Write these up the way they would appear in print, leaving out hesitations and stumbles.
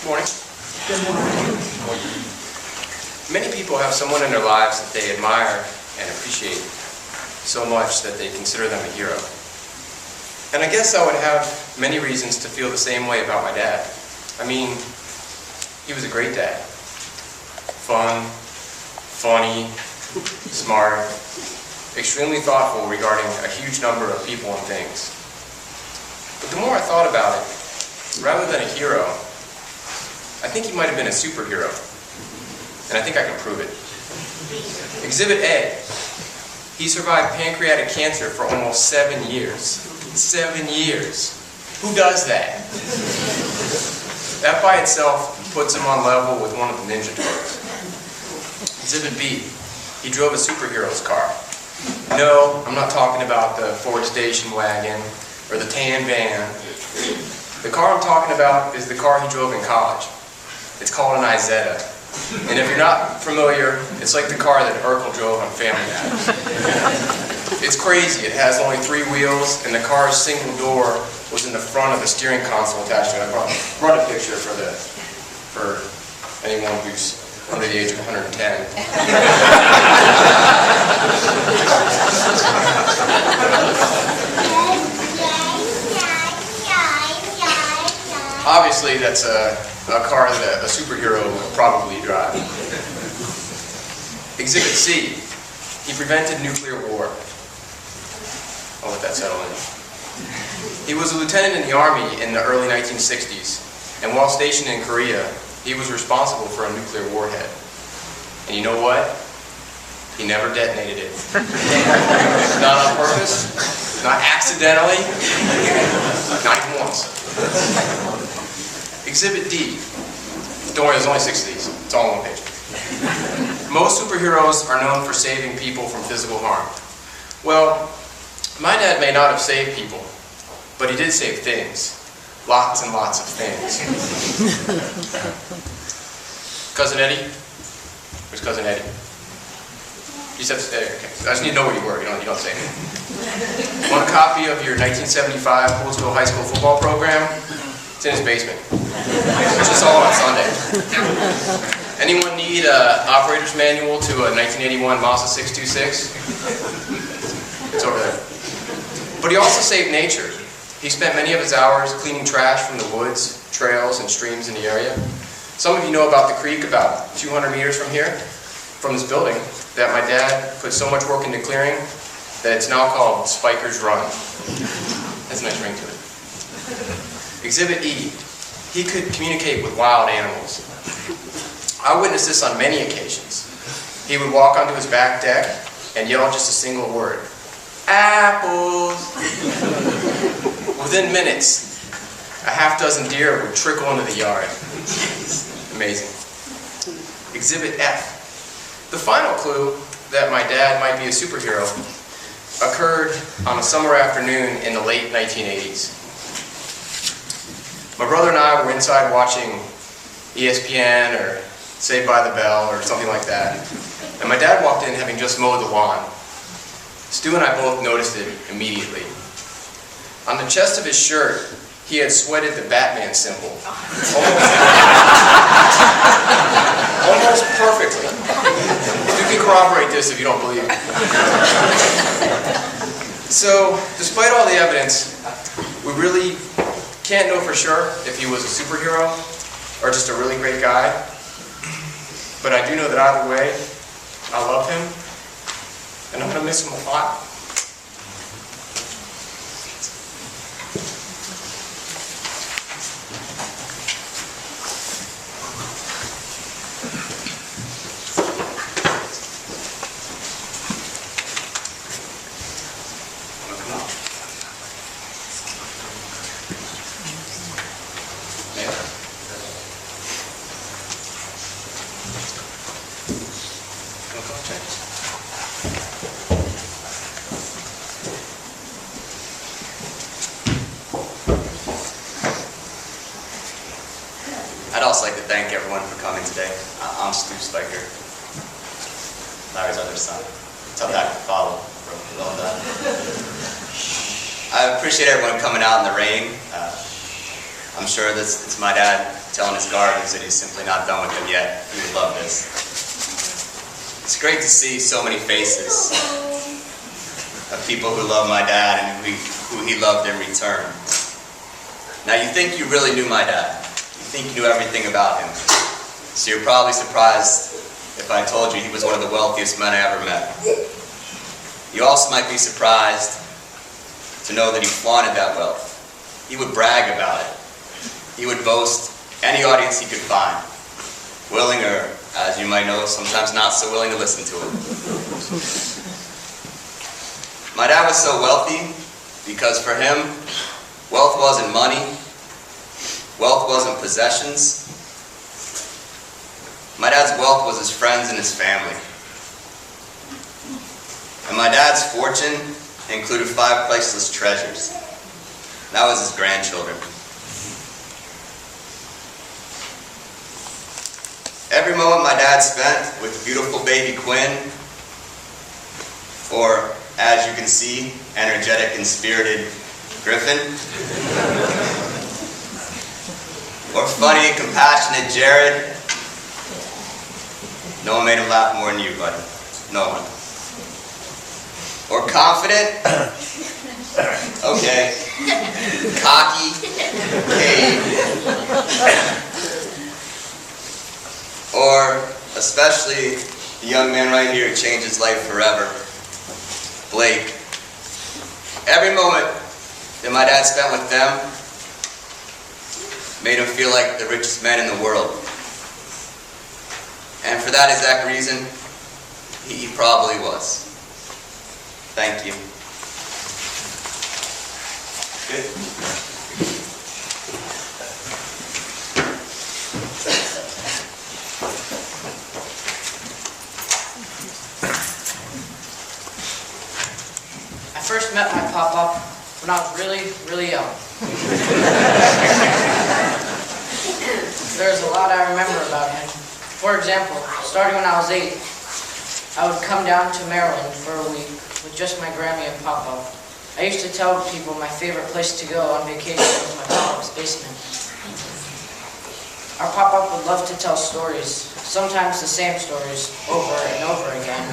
Morning. Good morning. Many people have someone in their lives that they admire and appreciate so much that they consider them a hero. And I guess I would have many reasons to feel the same way about my dad. I mean, he was a great dad. Fun, funny, smart, extremely thoughtful regarding a huge number of people and things. But the more I thought about it, rather than a hero, I think he might have been a superhero. And I think I can prove it. Exhibit A. He survived pancreatic cancer for almost 7 years. 7 years. Who does that? That by itself puts him on level with one of the Ninja Turtles. Exhibit B. He drove a superhero's car. No, I'm not talking about the Ford station wagon or the tan van. The car I'm talking about is the car he drove in college. It's called an Izetta. And if you're not familiar, it's like the car that Urkel drove on Family Matters. It's crazy. It has only 3 wheels, and the car's single door was in the front of the steering console attached to it. I brought a picture for anyone who's under the age of 110. Obviously, that's a car that a superhero would probably drive. Exhibit C. He prevented nuclear war. I'll let that settle in. He was a lieutenant in the Army in the early 1960s, and while stationed in Korea, he was responsible for a nuclear warhead. And you know what? He never detonated it. Not on purpose, not accidentally, not even once. Exhibit D. Don't worry, there's only 6 of these. It's all on one page. Most superheroes are known for saving people from physical harm. Well, my dad may not have saved people, but he did save things. Lots and lots of things. Cousin Eddie? Where's Cousin Eddie? You said stay. Okay. I just need to know where you were. You don't say anything. Want a copy of your 1975 Poolsville High School football program? It's in his basement. It's just all on Sunday. Anyone need an operator's manual to a 1981 Mazda 626? It's over there. But he also saved nature. He spent many of his hours cleaning trash from the woods, trails, and streams in the area. Some of you know about the creek about 200 meters from here, from this building, that my dad put so much work into clearing that it's now called Speicher's Run. That's a nice ring to it. Exhibit E. He could communicate with wild animals. I witnessed this on many occasions. He would walk onto his back deck and yell just a single word. Apples! Within minutes, a half-dozen deer would trickle into the yard. Amazing. Exhibit F. The final clue that my dad might be a superhero occurred on a summer afternoon in the late 1980s. My brother and I were inside watching ESPN or Saved by the Bell or something like that, and my dad walked in having just mowed the lawn. Stu and I both noticed it immediately. On the chest of his shirt, he had sweated the Batman symbol. Almost perfectly. You can corroborate this if you don't believe it. So, despite all the evidence, we really can't know for sure if he was a superhero or just a really great guy. But I do know that either way, I love him, and I'm going to miss him a lot. I'd also like to thank everyone for coming today. I'm Stu Speicher, Larry's other son. Tough act to follow. I appreciate everyone coming out in the rain. I'm sure it's my dad telling his gardeners that he's simply not done with them yet. He would love this. It's great to see so many faces of people who love my dad and who he loved in return. Now, you think you really knew my dad. You think you knew everything about him. So you're probably surprised if I told you he was one of the wealthiest men I ever met. You also might be surprised to know that he flaunted that wealth. He would brag about it. He would boast any audience he could find, willing or, as you might know, sometimes not so willing to listen to it. My dad was so wealthy because for him, wealth wasn't money, wealth wasn't possessions. My dad's wealth was his friends and his family. And my dad's fortune included 5 priceless treasures. That was his grandchildren. Every moment my dad spent with beautiful baby Quinn, or as you can see, energetic and spirited Griffin, or funny and compassionate Jared, no one made him laugh more than you, buddy. No one. Or confident, okay, cocky, Cade, or especially the young man right here who changed his life forever, Blake. Every moment that my dad spent with them made him feel like the richest man in the world. And for that exact reason, he probably was. Thank you. Good. I first met my pop-up when I was really young. There's a lot I remember about him. For example, starting when I was 8, I would come down to Maryland for a week with just my Grammy and Pop-Up. I used to tell people my favorite place to go on vacation was my Pop-Up's basement. Our Pop-Up would love to tell stories, sometimes the same stories, over and over again.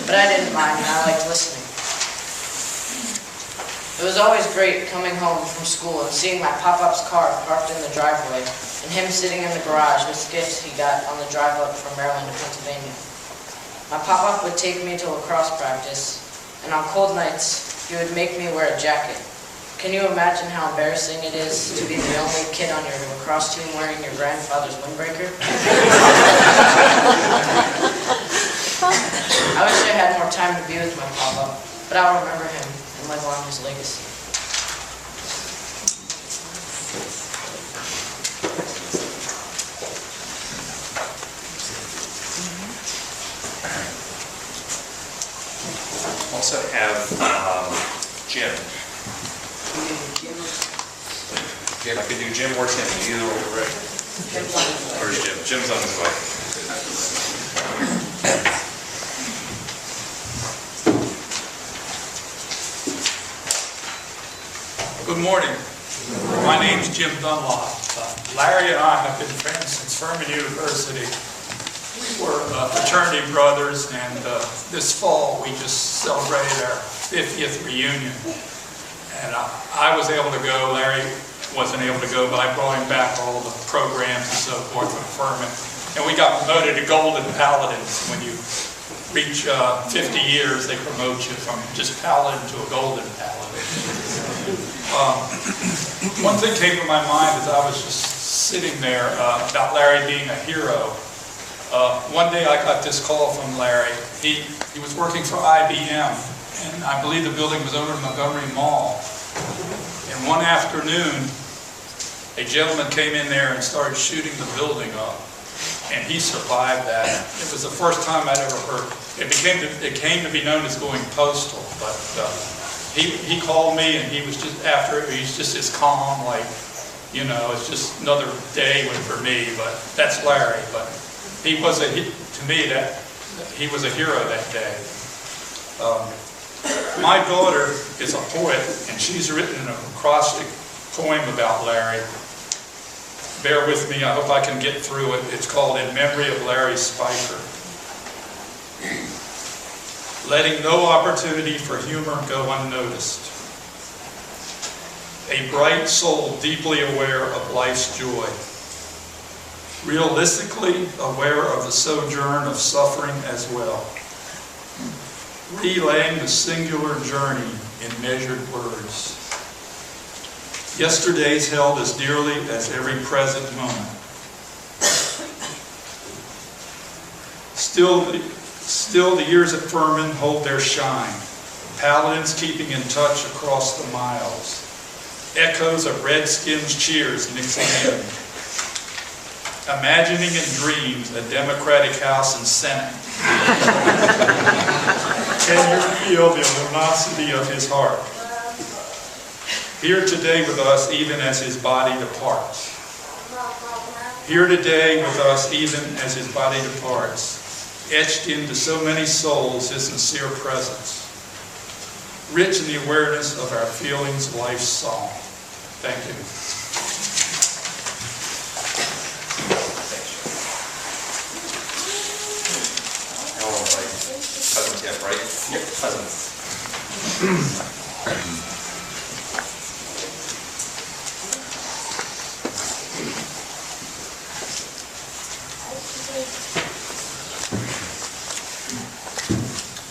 But I didn't mind, and I liked listening. It was always great coming home from school and seeing my Pop-Up's car parked in the driveway, and him sitting in the garage with gifts he got on the drive up from Maryland to Pennsylvania. My Pop-Up would take me to lacrosse practice, and on cold nights, he would make me wear a jacket. Can you imagine how embarrassing it is to be the only kid on your lacrosse team wearing your grandfather's windbreaker? I wish I had more time to be with my Pop-Up, but I'll remember him and live on his legacy. Also have Jim. I could do Jim or Tim, either or, right? Where's Jim? Jim's on his way. Good morning. My name's Jim Dunlop. Larry and I have been friends since Furman University. We were fraternity brothers, and this fall we just celebrated our 50th reunion. And I was able to go, Larry wasn't able to go, but I brought him back all the programs and so forth from Furman. And we got promoted to Golden Paladins. When you reach 50 years, they promote you from just Paladin to a Golden Paladin. One thing came to my mind as I was just sitting there about Larry being a hero. One day I got this call from Larry. He was working for IBM, and I believe the building was over in Montgomery Mall. And one afternoon, a gentleman came in there and started shooting the building up, and he survived that. It was the first time I'd ever heard. It came to be known as going postal, but he called me, and he was just he's just as calm, like, you know, it's just another day for me. But that's Larry. But he was to me that he was a hero that day. My daughter is a poet, and she's written an acrostic poem about Larry. bear with me, I hope I can get through it. It's called In Memory of Larry Speicher. Letting no opportunity for humor go unnoticed. A bright soul deeply aware of life's joy. Realistically aware of the sojourn of suffering as well. Relaying the singular journey in measured words. Yesterday's held as dearly as every present moment. Still the years at Furman hold their shine. Paladins keeping in touch across the miles. Echoes of Redskins cheers mixing in. Imagining in dreams a Democratic House and Senate. Can you feel the luminosity of his heart? Here today with us even as his body departs. Here today with us even as his body departs. Etched into so many souls his sincere presence. Rich in the awareness of our feelings, life's song. Thank you. Cousins, yeah, right? Yep, cousins.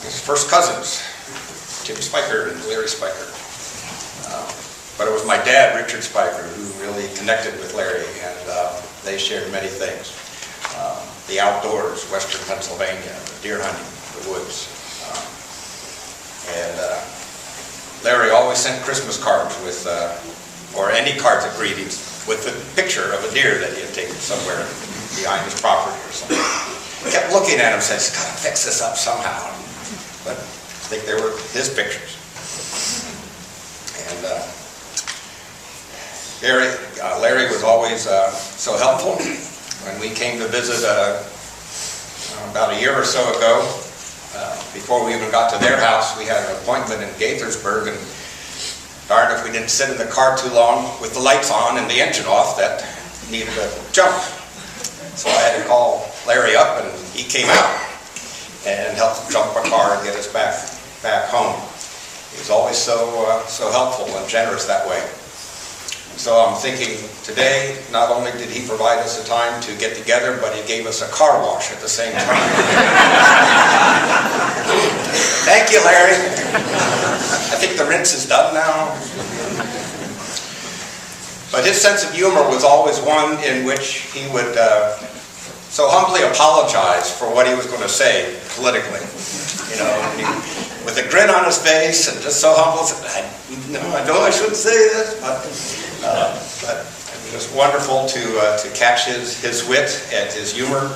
His first cousins, Tim Speicher and Larry Speicher. But it was my dad, Richard Speicher, who really connected with Larry, and they shared many things. The outdoors, western Pennsylvania, the deer hunting, the woods. Larry always sent Christmas cards with, or any cards of greetings, with a picture of a deer that he had taken somewhere behind his property or something. I kept looking at him and said, he's got to fix this up somehow. But I think they were his pictures. And Larry was always so helpful. When we came to visit about a year or so ago, before we even got to their house, we had an appointment in Gaithersburg, and darn if we didn't sit in the car too long with the lights on and the engine off, that needed a jump. So I had to call Larry up, and he came out and helped jump my car and get us back home. He was always so helpful and generous that way. So I'm thinking today, not only did he provide us a time to get together, but he gave us a car wash at the same time. Thank you, Larry. I think the rinse is done now. But his sense of humor was always one in which he would so humbly apologize for what he was going to say politically. You know, with a grin on his face and just so humble, I know I shouldn't say this, but it was wonderful to catch his wit and his humor.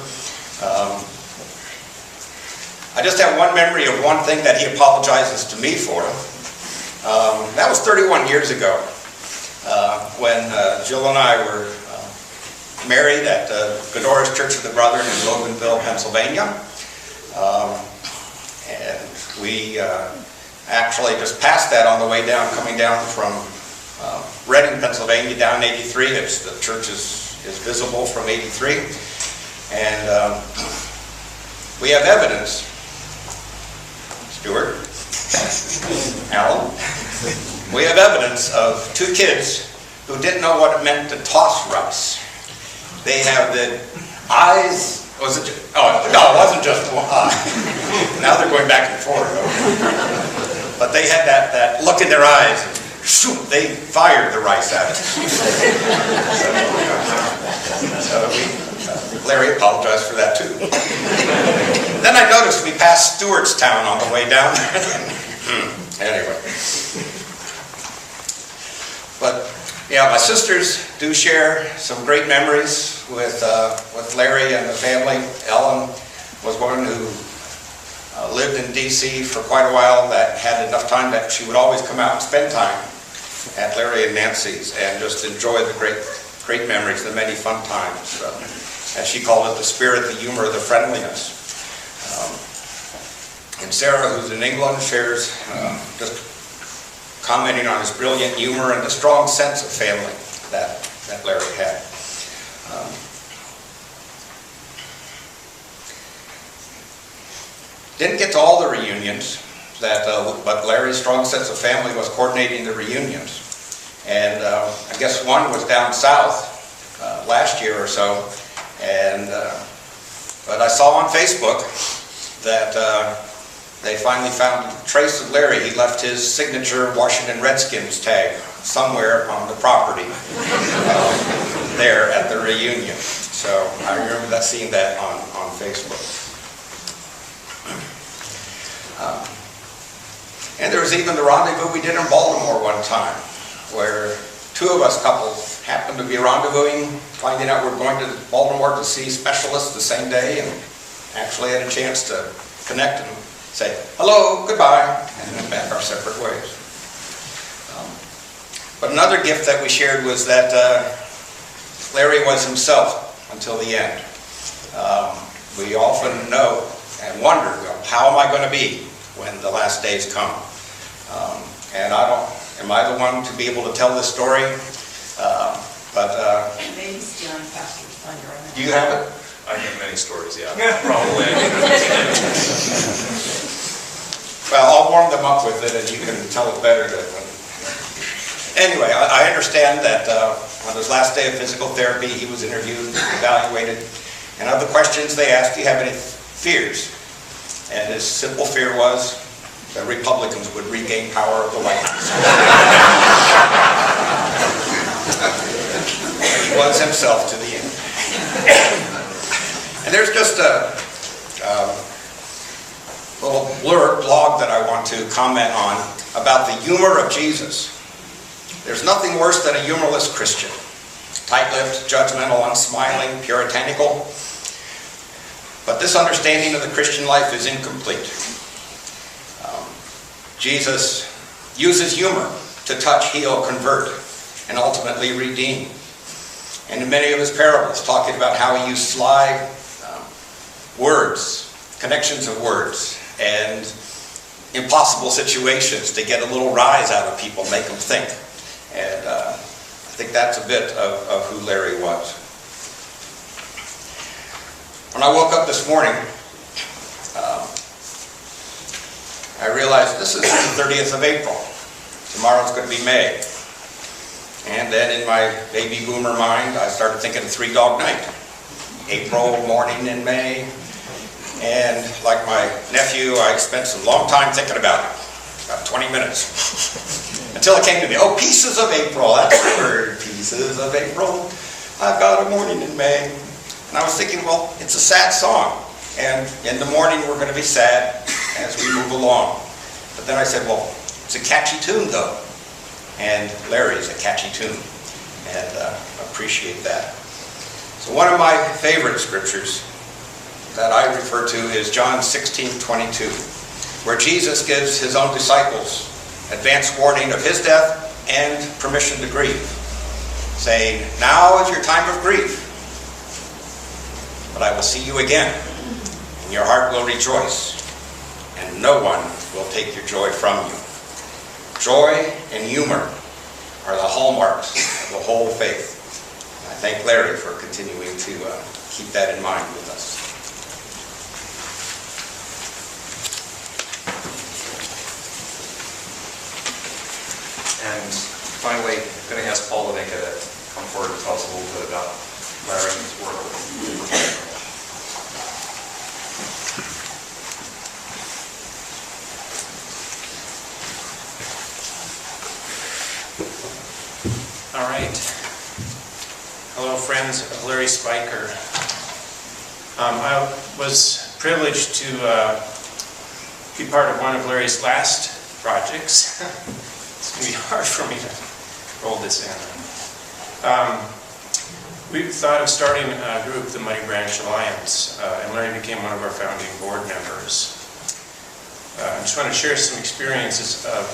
I just have one memory of one thing that he apologizes to me for. That was 31 years ago when Jill and I were married at Godora's Church of the Brethren in Loganville, Pennsylvania. And we actually just passed that on the way down, coming down from Reading, Pennsylvania, down 83. The church is visible from 83. And we have evidence, Stuart, Alan, we have evidence of two kids who didn't know what it meant to toss rice. They have the eyes, no, it wasn't just one eye. Now they're going back and forth. But they had that look in their eyes, and shoot, they fired the rice at us. So Larry apologized for that too. Then I noticed we passed Stewartstown on the way down. Anyway. But yeah, my sisters do share some great memories with Larry and the family. Ellen was one who lived in D.C. for quite a while, that had enough time that she would always come out and spend time at Larry and Nancy's and just enjoy the great memories, the many fun times. As she called it, the spirit, the humor, the friendliness. And Sarah, who's in England, shares just commenting on his brilliant humor and the strong sense of family that Larry had. get to all the reunions, but Larry's strong sense of family was coordinating the reunions. And I guess one was down south last year or so, but I saw on Facebook that they finally found a trace of Larry. He left his signature Washington Redskins tag somewhere on the property there at the reunion. So I remember seeing that on Facebook. And there was even the rendezvous we did in Baltimore one time, where two of us couples happened to be rendezvousing, finding out we're going to Baltimore to see specialists the same day, and actually had a chance to connect and say hello, goodbye, and went back our separate ways. But another gift that we shared was that Larry was himself until the end. We often know and wonder, how am I going to be when the last days come? And am I the one to be able to tell this story? Maybe stealing Pastor's thunder on that. Do you have it? I have many stories, yeah, probably. Well, I'll warm them up with it, and you can tell it better. Anyway, I understand that on his last day of physical therapy, he was interviewed, evaluated, and of the questions they asked, do you have any fears? And his simple fear was that Republicans would regain power of the White House. He was himself to the end. And there's just a little blog that I want to comment on about the humor of Jesus. There's nothing worse than a humorless Christian. Tight-lipped, judgmental, unsmiling, puritanical. But this understanding of the Christian life is incomplete. Jesus uses humor to touch, heal, convert, and ultimately redeem. And in many of his parables, talking about how he used sly words, connections of words, and impossible situations to get a little rise out of people, make them think. And I think that's a bit of who Larry was. When I woke up this morning, I realized this is the 30th of April. Tomorrow's going to be May. And then in my baby boomer mind, I started thinking of Three Dog Night. April morning in May. And like my nephew, I spent some long time thinking about it. About 20 minutes. Until it came to me, oh, Pieces of April, that's the word, Pieces of April. I've got a morning in May. And I was thinking, well, it's a sad song. And in the morning, we're going to be sad as we move along. But then I said, well, it's a catchy tune, though. And Larry's a catchy tune. And appreciate that. So one of my favorite scriptures that I refer to is John 16:22, where Jesus gives his own disciples advance warning of his death and permission to grieve, saying, now is your time of grief, but I will see you again, and your heart will rejoice, and no one will take your joy from you. Joy and humor are the hallmarks of the whole faith. I thank Larry for continuing to keep that in mind with us. And finally, I'm going to ask Paul to come forward and tell us a little bit about Larry and his work with All right. Hello, friends of Larry Speicher. I was privileged to be part of one of Larry's last projects. It's going to be hard for me to roll this in. We thought of starting a group, the Muddy Branch Alliance, and Larry became one of our founding board members. I just want to share some experiences of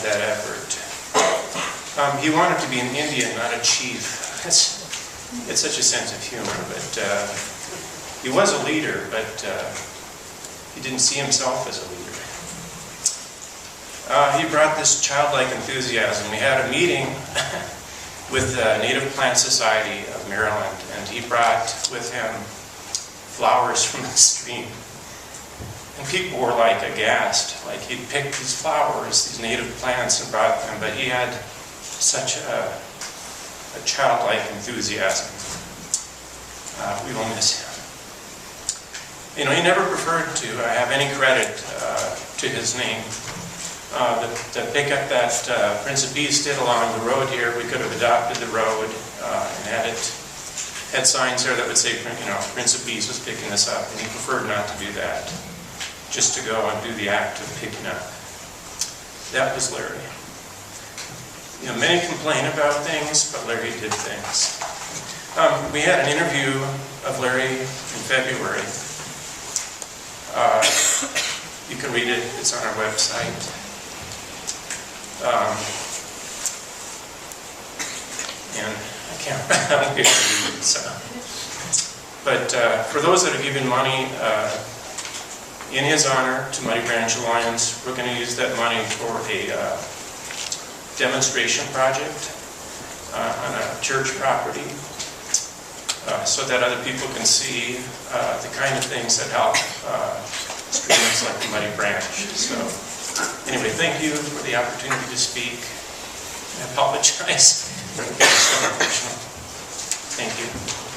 that effort. He wanted to be an Indian, not a chief. It's such a sense of humor, but he was a leader, but he didn't see himself as a leader. He brought this childlike enthusiasm. We had a meeting with the Native Plant Society of Maryland, and he brought with him flowers from the stream. And And people were like aghast, like he'd picked these flowers, these native plants, and brought them, but he had such a childlike enthusiasm. We will miss him. You know, he never preferred to have any credit to his name. The pickup that Prince of Peace did along the road here, we could have adopted the road and had signs there that would say, you know, Prince of Peace was picking this up, and he preferred not to do that, just to go and do the act of picking up. That was Larry. You know, many complain about things, but Larry did things. We had an interview of Larry in February. You can read it, it's on our website. And I can't, I don't get to read it, so. But for those that have given money in his honor to Muddy Branch Alliance, we're going to use that money for a demonstration project on a church property so that other people can see the kind of things that help streams like the Muddy Branch. So anyway, thank you for the opportunity to speak. I apologize for getting so emotional. Thank you.